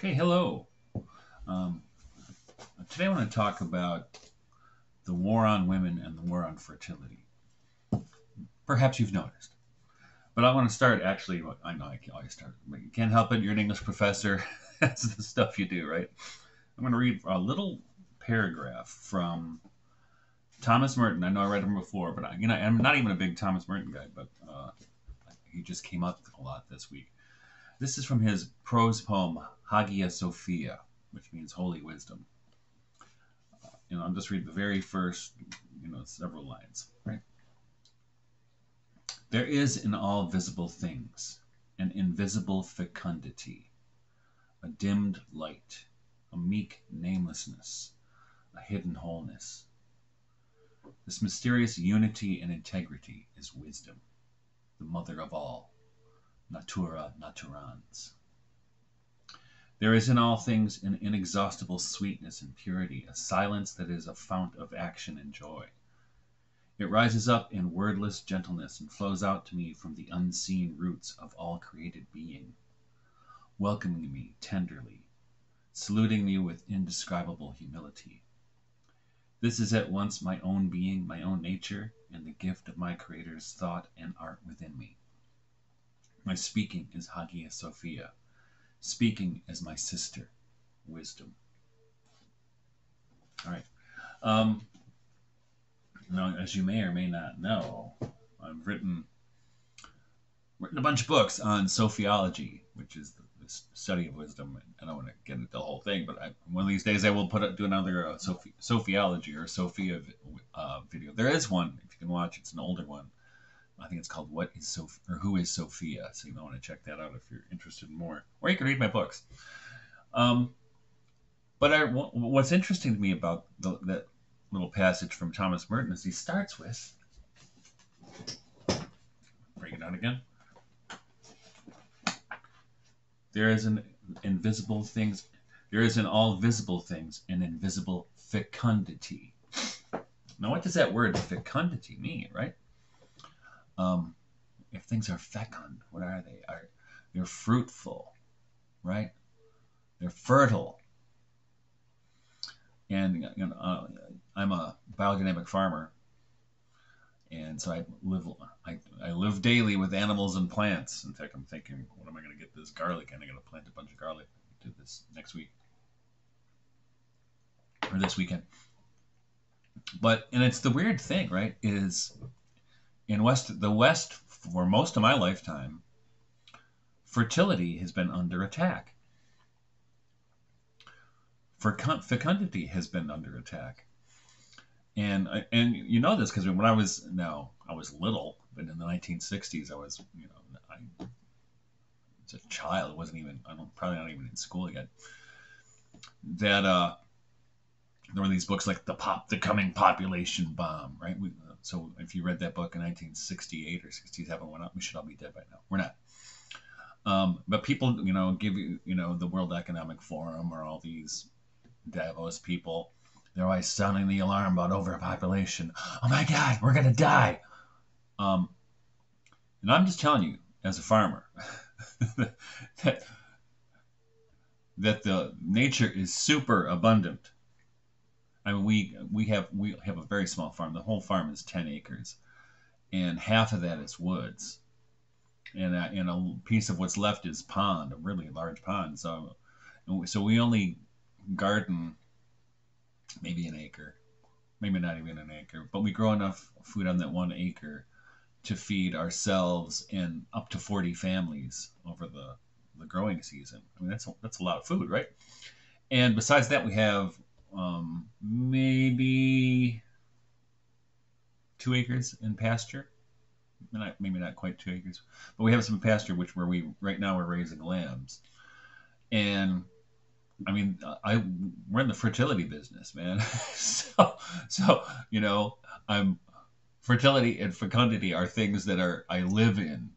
Okay, hello. Um, Today I want to talk about the war on women and the war on fertility. Perhaps you've noticed. But I want to start actually, I know I can always start, but you can't help it. You're an English professor. That's the stuff you do, right? I'm going to read a little paragraph from Thomas Merton. I know I read him before, but I'm not even a big Thomas Merton guy, but he just came up a lot this week. This is from his prose poem, Hagia Sophia, which means holy wisdom. I'll just read the very first, several lines, right? There is in all visible things an invisible fecundity, a dimmed light, a meek namelessness, a hidden wholeness. This mysterious unity and integrity is wisdom, the mother of all, natura naturans. There is in all things an inexhaustible sweetness and purity, a silence that is a fount of action and joy. It rises up in wordless gentleness and flows out to me from the unseen roots of all created being, welcoming me tenderly, saluting me with indescribable humility. This is at once my own being, my own nature, and the gift of my Creator's thought and art within me. My speaking is Hagia Sophia, speaking as my sister, wisdom. All right. Now, as you may or may not know, I've written a bunch of books on sophiology, which is the study of wisdom. I don't want to get into the whole thing, but one of these days I will do another sophiology or Sophia video. There is one, if you can watch. It's an older one. I think it's called "What is Sophia" or "Who is Sophia?" So you might want to check that out if you're interested in more, or you can read my books. But what's interesting to me about that little passage from Thomas Merton is he starts with, break it down again. There is an invisible things. There is in all visible things an invisible fecundity. Now, what does that word fecundity mean, right? If things are fecund, what are they? They're fruitful, right? They're fertile. And I'm a biodynamic farmer, and so I live daily with animals and plants. In fact, I'm thinking, what am I going to get this garlic? And I'm going to plant a bunch of garlic. Do this next week or this weekend. And it's the weird thing, right? Is in the West, for most of my lifetime, fertility has been under attack. Fecundity has been under attack, and you know this because when I was little, but in the 1960s, I was a child. It wasn't even probably not even in school yet. That there were these books like the coming population bomb, right? So if you read that book in 1968 or 67, we should all be dead by now. We're not. But people, give you, the World Economic Forum or all these Davos people, they're always sounding the alarm about overpopulation. Oh my God, we're gonna die. And I'm just telling you, as a farmer, that the nature is super abundant. I mean, we have a very small farm. The whole farm is 10 acres, and half of that is woods, and a piece of what's left is pond, a really large pond. So we only garden maybe an acre, maybe not even an acre, but we grow enough food on that 1 acre to feed ourselves and up to 40 families over the growing season. I mean, that's a lot of food, right? And besides that, we have maybe 2 acres in pasture. Maybe not quite 2 acres, but we have some pasture where right now we're raising lambs. And I mean, we're in the fertility business, man. so fertility and fecundity are things that I live in.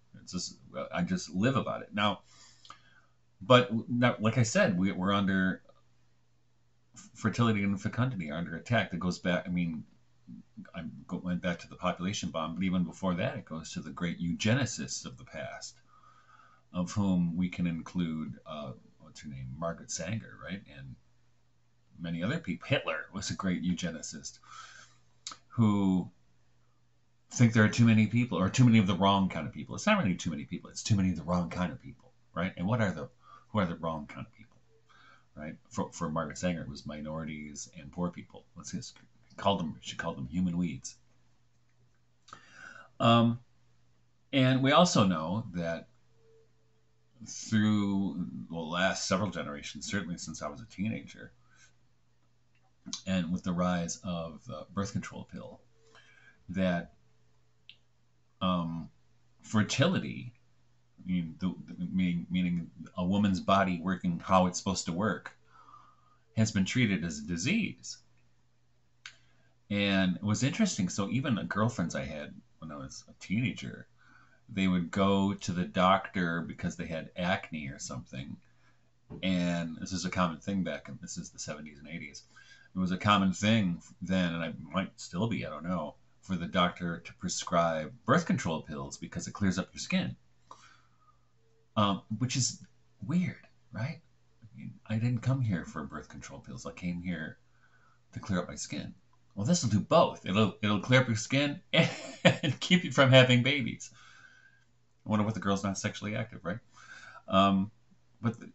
I just live about it now. But like I said, we're under fertility and fecundity are under attack. That goes back. I mean, went back to the population bomb, but even before that, it goes to the great eugenicists of the past, of whom we can include what's her name, Margaret Sanger, right, and many other people. Hitler was a great eugenicist who think there are too many people, or too many of the wrong kind of people. It's not really too many people; it's too many of the wrong kind of people, right? And who are the wrong kind of people, right? For Margaret Sanger, it was minorities and poor people. She called them human weeds. Um, and we also know that through the last several generations, certainly since I was a teenager, and with the rise of the birth control pill, that fertility, meaning a woman's body working how it's supposed to work, has been treated as a disease. And it was interesting. So even the girlfriends I had when I was a teenager, they would go to the doctor because they had acne or something. And this is a common thing this is the 70s and 80s. It was a common thing then, and it might still be, I don't know, for the doctor to prescribe birth control pills because it clears up your skin. Which is weird, right? I didn't come here for birth control pills. I came here to clear up my skin. Well, this will do both. It'll clear up your skin and keep you from having babies. I wonder what the girl's not sexually active, right?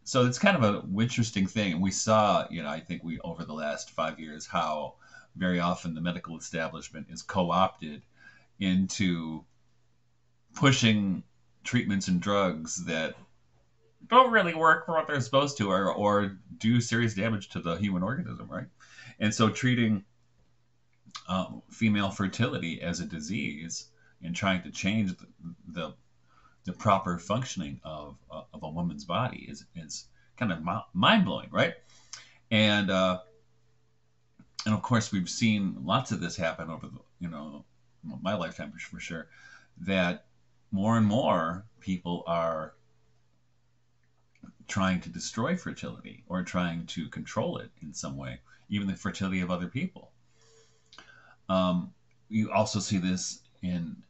So it's kind of an interesting thing. And we saw, I think over the last 5 years, how very often the medical establishment is co-opted into pushing treatments and drugs that don't really work for what they're supposed to, or do serious damage to the human organism, right? And so treating female fertility as a disease and trying to change the proper functioning of a woman's body is kind of mind blowing, right? And of course we've seen lots of this happen over my lifetime for sure. That more and more people are trying to destroy fertility or trying to control it in some way, even the fertility of other people. You also see this in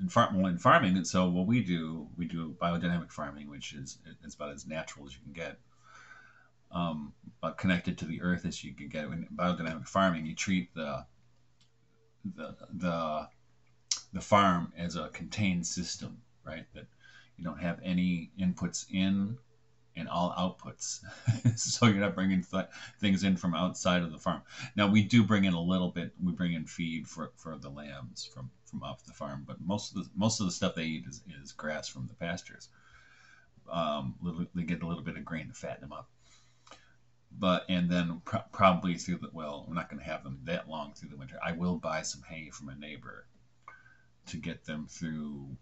farming. And so what we do biodynamic farming, which is about as natural as you can get, but connected to the earth as you can get. In biodynamic farming, you treat the farm as a contained system, right? That you don't have any inputs in and all outputs. So you're not bringing things in from outside of the farm. Now we do bring in a little bit. We bring in feed for the lambs from off the farm, but most of the stuff they eat is grass from the pastures. They get a little bit of grain to fatten them up. And then probably we're not going to have them that long through the winter. I will buy some hay from a neighbor to get them through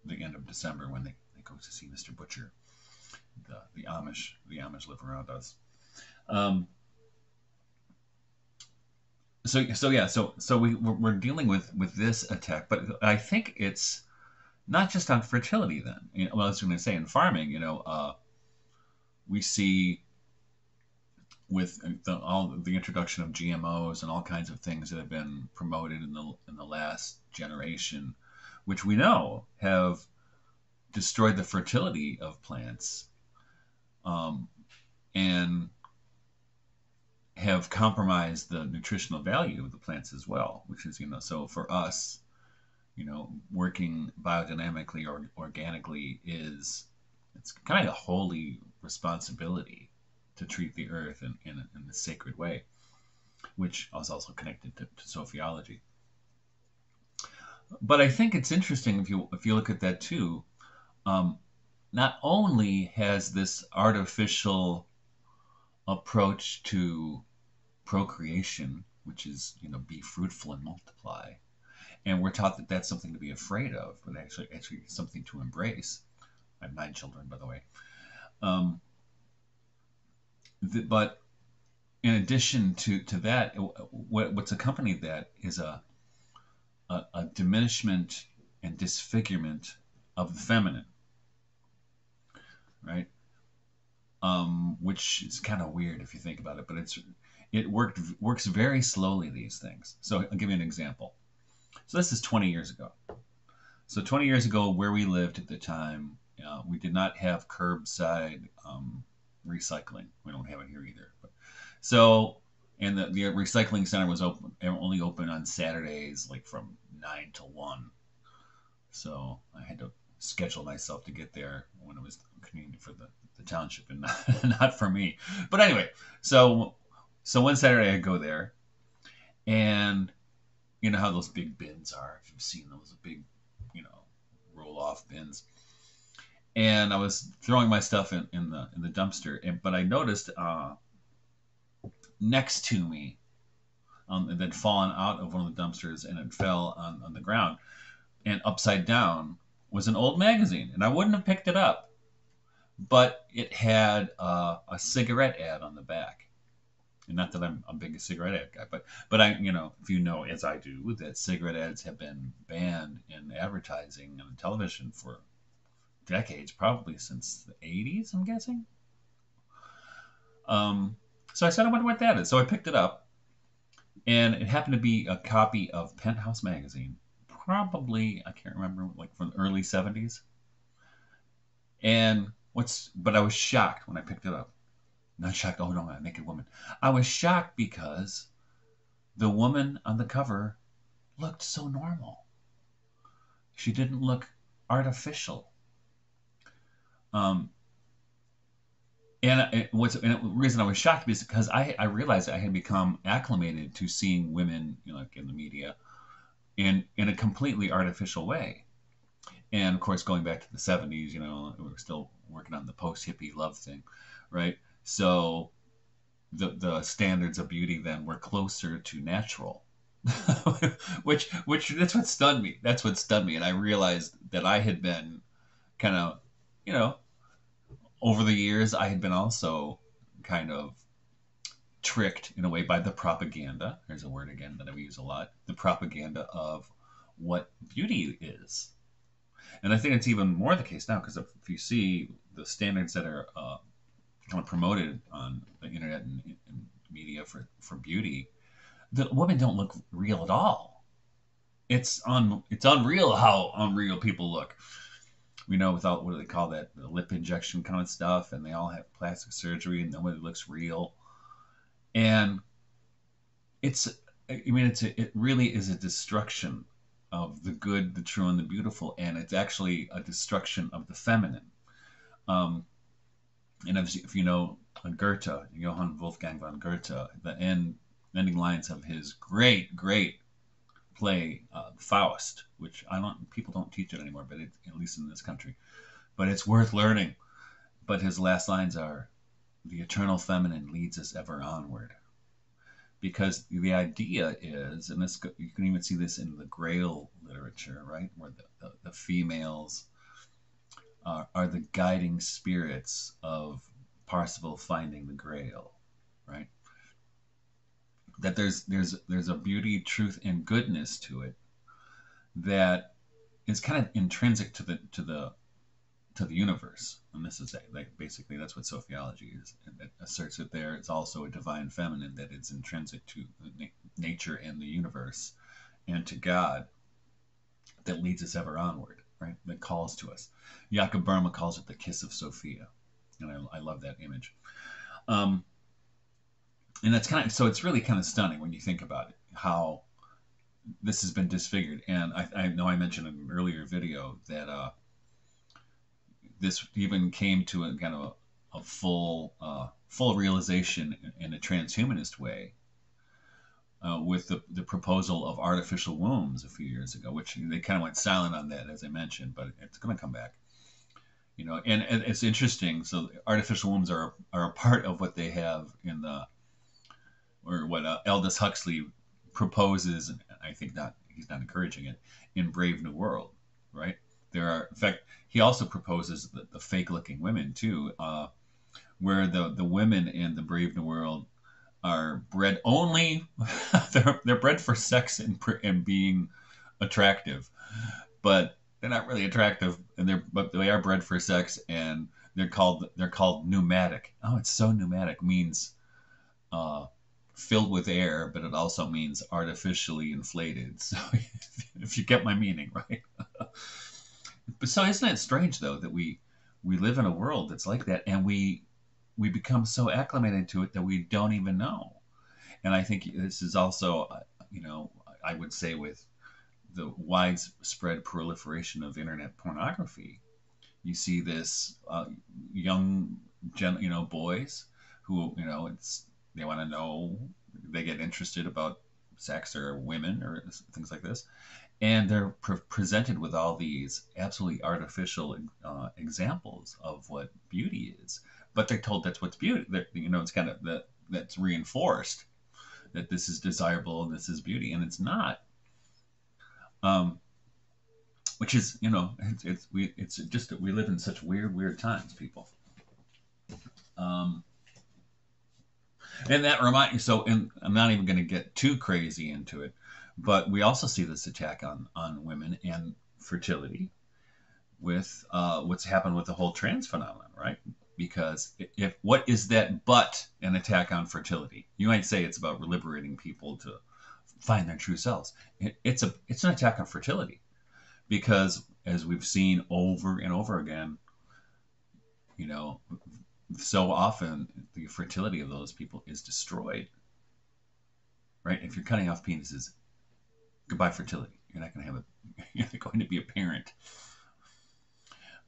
the end of December when they go to see Mr. Butcher. The Amish live around us. So we're dealing with this attack, but I think it's not just on fertility then. I was going to say in farming, we see with all the introduction of GMOs and all kinds of things that have been promoted in the last generation, which we know have destroyed the fertility of plants, and have compromised the nutritional value of the plants as well, which is, so for us, working biodynamically or organically it's kind of a holy responsibility to treat the earth in a sacred way, which is also connected to sophiology. But I think it's interesting if you look at that too. Not only has this artificial approach to procreation, which is be fruitful and multiply, and we're taught that that's something to be afraid of, but actually something to embrace. I have 9 children, by the way. But in addition to that, what's accompanied that is a diminishment and disfigurement of the feminine, right? Which is kind of weird if you think about it, but it works very slowly, these things. So I'll give you an example. So this is 20 years ago. So 20 years ago, where we lived at the time, we did not have curbside recycling. We don't have it here either. But, so, and the recycling center was only open on Saturdays, like from 9 to 1. So I had to schedule myself to get there when it was convenient for the township and not for me. But anyway, so one Saturday I go there, and you know how those big bins are. If you've seen those big, roll off bins. And I was throwing my stuff in the dumpster, but I noticed next to me, it had fallen out of one of the dumpsters, and it fell on the ground, and upside down was an old magazine, and I wouldn't have picked it up, but it had a cigarette ad on the back. And not that I'm a big cigarette ad guy, but I, if you know, as I do, that cigarette ads have been banned in advertising and television for decades, probably since the 80s, I'm guessing. So I said, I wonder what that is. So I picked it up, and it happened to be a copy of Penthouse magazine, probably, I can't remember, like from the early 70s. But I was shocked when I picked it up. Not shocked, oh no, a naked woman. I was shocked because the woman on the cover looked so normal. She didn't look artificial. And the reason I was shocked is because I realized I had become acclimated to seeing women, like in the media, in a completely artificial way. And of course, going back to the 70s, we were still working on the post-hippie love thing, right? So the standards of beauty then were closer to natural, which that's what stunned me. That's what stunned me, and I realized that I had been kind of, over the years, I had been also kind of tricked in a way by the propaganda. There's a word again that I use a lot. The propaganda of what beauty is. And I think it's even more the case now, because if you see the standards that are kind of promoted on the internet and media for beauty, the women don't look real at all. It's unreal how unreal people look. Without, what do they call that, the lip injection kind of stuff, and they all have plastic surgery, and nobody looks real. And it really is a destruction of the good, the true, and the beautiful, and it's actually a destruction of the feminine. And if you know Goethe, Johann Wolfgang von Goethe, the ending lines of his great play Faust, which people don't teach it anymore, but at least in this country, but it's worth learning. But his last lines are, "The eternal feminine leads us ever onward," because the idea is, and you can even see this in the Grail literature, right, where the females are the guiding spirits of Parsifal finding the Grail, right? That there's a beauty, truth, and goodness to it that is kind of intrinsic to the universe. And this is basically that's what sophiology is. It asserts that there is also a divine feminine that is intrinsic to nature and the universe and to God, that leads us ever onward, right? That calls to us. Jakob Burma calls it the kiss of Sophia, and I love that image. And that's so it's really kind of stunning when you think about it, how this has been disfigured. And I know I mentioned in an earlier video that this even came to a kind of a full realization in a transhumanist way with the proposal of artificial wombs a few years ago, which they kind of went silent on that, as I mentioned, but it's going to come back. And it's interesting. So artificial wombs are a part of what they have in what Aldous Huxley proposes, and I think he's not encouraging it, in Brave New World, right? In fact, he also proposes the fake-looking women too, where the women in the Brave New World are bred only, they're bred for sex and being attractive, but they're not really attractive, but they are bred for sex, and they're called pneumatic. Oh, it's so pneumatic, means filled with air, but it also means artificially inflated. So if you get my meaning, right? But so isn't it strange though that we live in a world that's like that, and we we become so acclimated to it that we don't even know. And I think this is also, I would say with the widespread proliferation of internet pornography, you see this young boys who they want to know, they get interested about sex or women or things like this, and they're presented with all these absolutely artificial examples of what beauty is, but they're told that's what's beauty. It's kind of that's reinforced that this is desirable and this is beauty, and it's not. Um, which is, it's just that we live in such weird times, people. Um, and that reminds me. So, and I'm not even going to get too crazy into it, but we also see this attack on women and fertility with what's happened with the whole trans phenomenon, right? Because if what is that but an attack on fertility? You might say it's about liberating people to find their true selves. It's an attack on fertility, because as we've seen over and over again, you know, so often the fertility of those people is destroyed, right? If you're cutting off penises, goodbye fertility. You're not going to have you're not going to be a parent,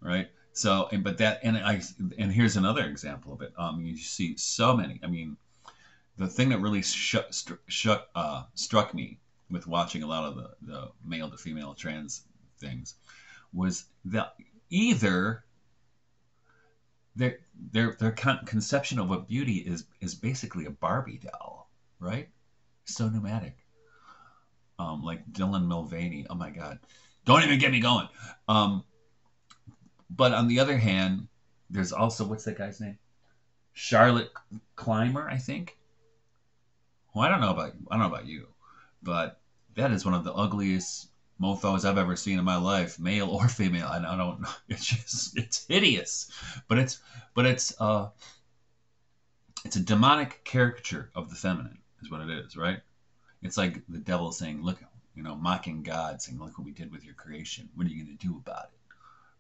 right? So, and here's another example of it. You see so many. I mean, the thing that really struck me with watching a lot of the male to female trans things was that either their conception of what beauty is basically a Barbie doll, right? So pneumatic. Like Dylan Mulvaney. Oh my God, don't even get me going. But on the other hand, there's also, what's that guy's name? Charlotte Clymer, I think. Well, I don't know about you, but that is one of the ugliest mofos I've ever seen in my life, male or female. I don't know. It's hideous, but it's a demonic caricature of the feminine, is what it is, right? It's like the devil saying, "Look, mocking God, saying, 'Look what we did with your creation. What are you going to do about it?'"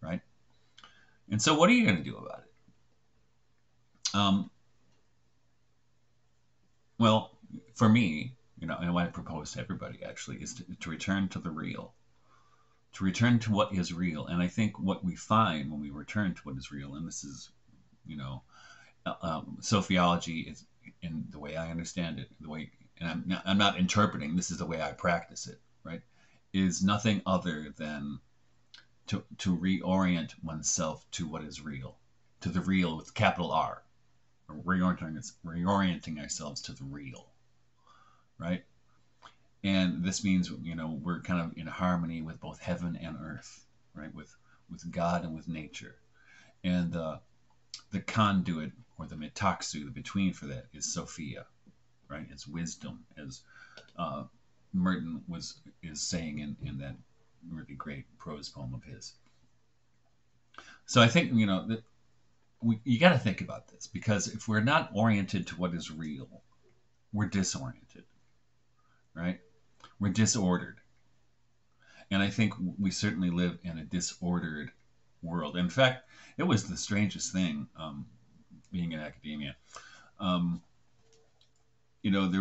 Right? And so, what are you going to do about it? Well, for me, and what I propose to everybody actually is to return to the real, to return to what is real. And I think what we find when we return to what is real, and this is, sociology is, in the way I understand it, and I'm not interpreting, this is the way I practice it, right, is nothing other than to reorient oneself to what is real, to the real with capital R, reorienting ourselves to the real, right? And this means, we're kind of in harmony with both heaven and earth, right? With God and with nature. And the conduit, or the metaxu, the between for that, is Sophia, right? It's wisdom, as Merton is saying in that really great prose poem of his. So I think, that you got to think about this, because if we're not oriented to what is real, we're disoriented, right? We're disordered. And I think we certainly live in a disordered world. In fact, it was the strangest thing, being in academia. There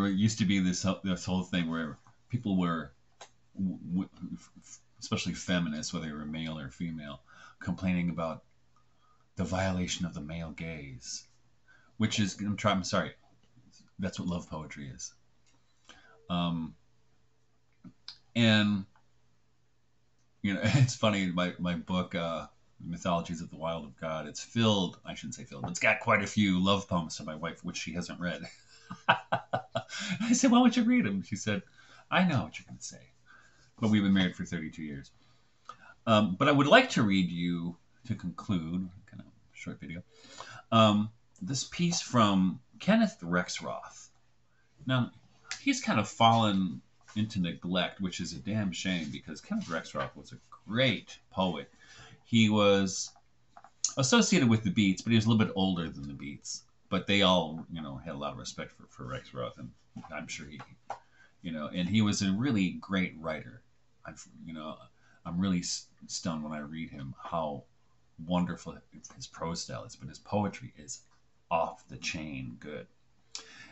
used to be this whole thing where people were, especially feminists, whether they were male or female, complaining about the violation of the male gaze, which is, I'm sorry, that's what love poetry is. And it's funny, my book, Mythologies of the Wild of God, it's filled, I shouldn't say filled, but it's got quite a few love poems to my wife, which she hasn't read. I said, "Why don't you read them?" She said, "I know what you're going to say." But we've been married for 32 years. But I would like to read you, to conclude, kind of short video, this piece from Kenneth Rexroth. Now, he's kind of fallen into neglect, which is a damn shame, because Kenneth Rexroth was a great poet. He was associated with the Beats, but he was a little bit older than the Beats. But they all, had a lot of respect for Rexroth, and I'm sure and he was a really great writer. I'm really stunned when I read him how wonderful his prose style is, but his poetry is off the chain good.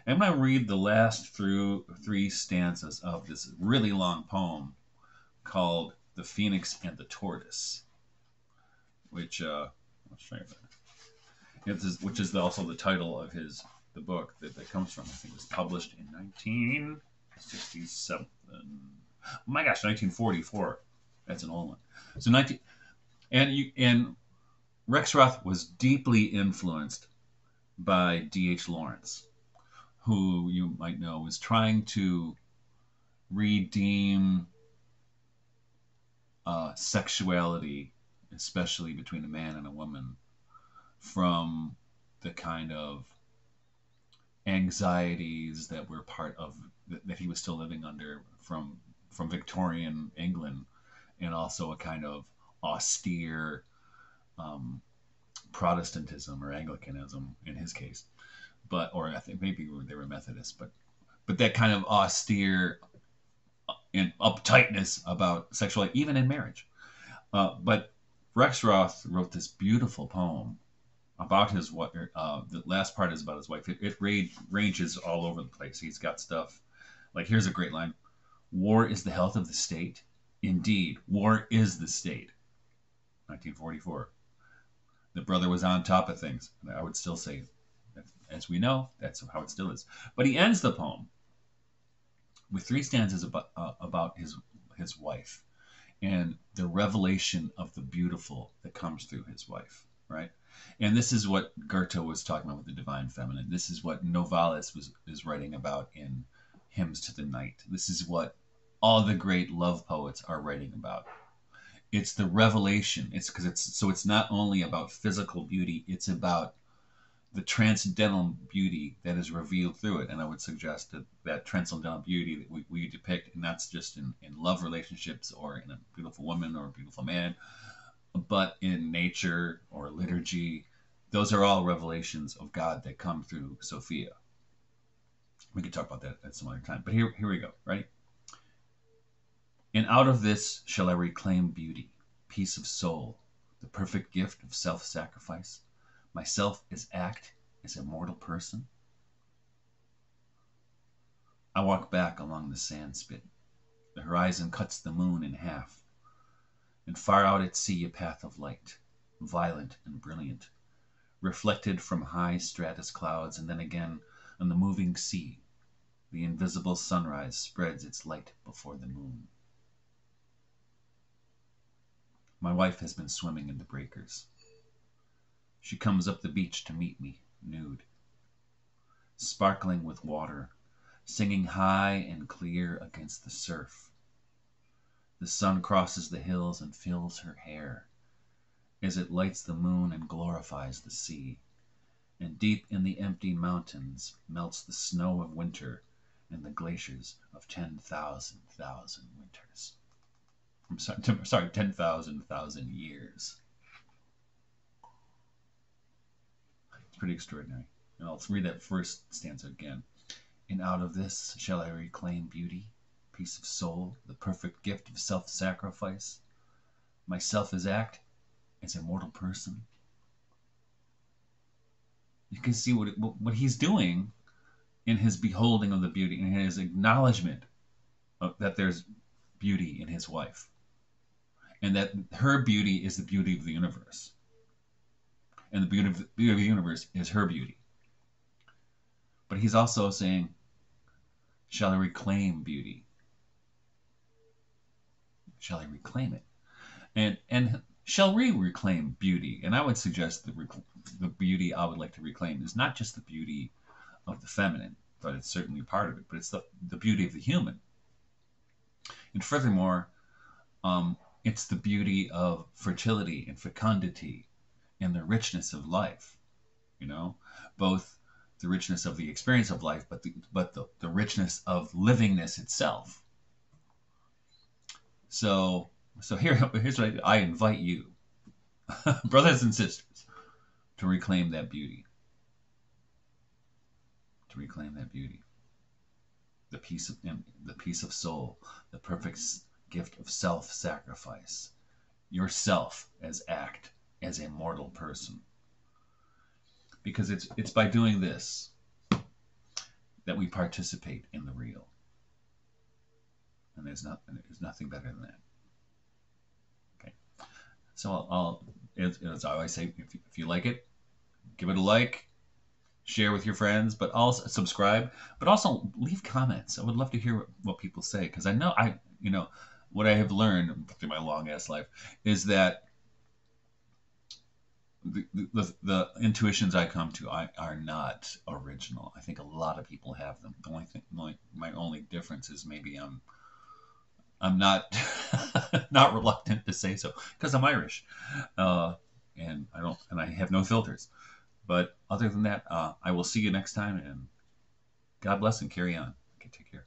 I'm going to read the last through 3 stanzas of this really long poem called "The Phoenix and the Tortoise," which let's try that. Which is also the title of the book that comes from. I think it was published in 1967. Oh my gosh, 1944. That's an old one. So 19 and Rexroth was deeply influenced by D.H. Lawrence, who you might know was trying to redeem sexuality, especially between a man and a woman, from the kind of anxieties that were part of that he was still living under from Victorian England, and also a kind of austere Protestantism or Anglicanism in his case, or I think maybe they were Methodists, but that kind of austere and uptightness about sexuality, even in marriage. But Rexroth wrote this beautiful poem about his wife. The last part is about his wife. It ranges all over the place. He's got stuff like, here's a great line: "War is the health of the state. Indeed, war is the state." 1944. The brother was on top of things. I would still say, as we know, that's how it still is. But he ends the poem with 3 stanzas about his wife and the revelation of the beautiful that comes through his wife, right? And this is what Goethe was talking about with the divine feminine. This is what Novalis is writing about in Hymns to the Night. This is what all the great love poets are writing about. It's the revelation. It's not only about physical beauty, it's about the transcendental beauty that is revealed through it. And I would suggest that transcendental beauty that we depict, and that's just in love relationships or in a beautiful woman or a beautiful man, but in nature or liturgy, those are all revelations of God that come through Sophia. We could talk about that at some other time. But here we go. Ready? "And out of this shall I reclaim beauty, peace of soul, the perfect gift of self-sacrifice, myself as act, as a mortal person. I walk back along the sand spit. The horizon cuts the moon in half, and far out at sea a path of light, violent and brilliant, reflected from high stratus clouds, and then again on the moving sea, the invisible sunrise spreads its light before the moon. My wife has been swimming in the breakers. She comes up the beach to meet me, nude, sparkling with water, singing high and clear against the surf. The sun crosses the hills and fills her hair as it lights the moon and glorifies the sea. And deep in the empty mountains melts the snow of winter and the glaciers of 10,000 winters. I'm sorry, 10,000 years. It's pretty extraordinary. And I'll read that first stanza again. "And out of this shall I reclaim beauty, peace of soul, the perfect gift of self-sacrifice. Myself as act, as a mortal person." You can see what he's doing in his beholding of the beauty, in his acknowledgement that there's beauty in his wife, and that her beauty is the beauty of the universe, and the beauty of the universe is her beauty. But he's also saying, shall I reclaim beauty? Shall I reclaim it? And shall we reclaim beauty? And I would suggest the beauty I would like to reclaim is not just the beauty of the feminine, but it's certainly part of it, but it's the beauty of the human. And furthermore, it's the beauty of fertility and fecundity and the richness of life, both the richness of the experience of life, but the richness of livingness itself. So here's what I invite you, brothers and sisters, to reclaim that beauty. To reclaim that beauty. The peace of soul, the perfect gift of self-sacrifice. Yourself as act, as a mortal person. because it's by doing this that we participate in the real, and there's nothing better than that. Okay, so as I always say, if you like it, give it a like, share with your friends, but also subscribe, but also leave comments. I would love to hear what people say, because I know what I have learned through my long ass life is that the intuitions I come to are not original. I think a lot of people have them. The only thing, my only difference is maybe I'm not not reluctant to say so because I'm Irish, and I have no filters. But other than that, I will see you next time, and God bless and carry on. Okay, take care.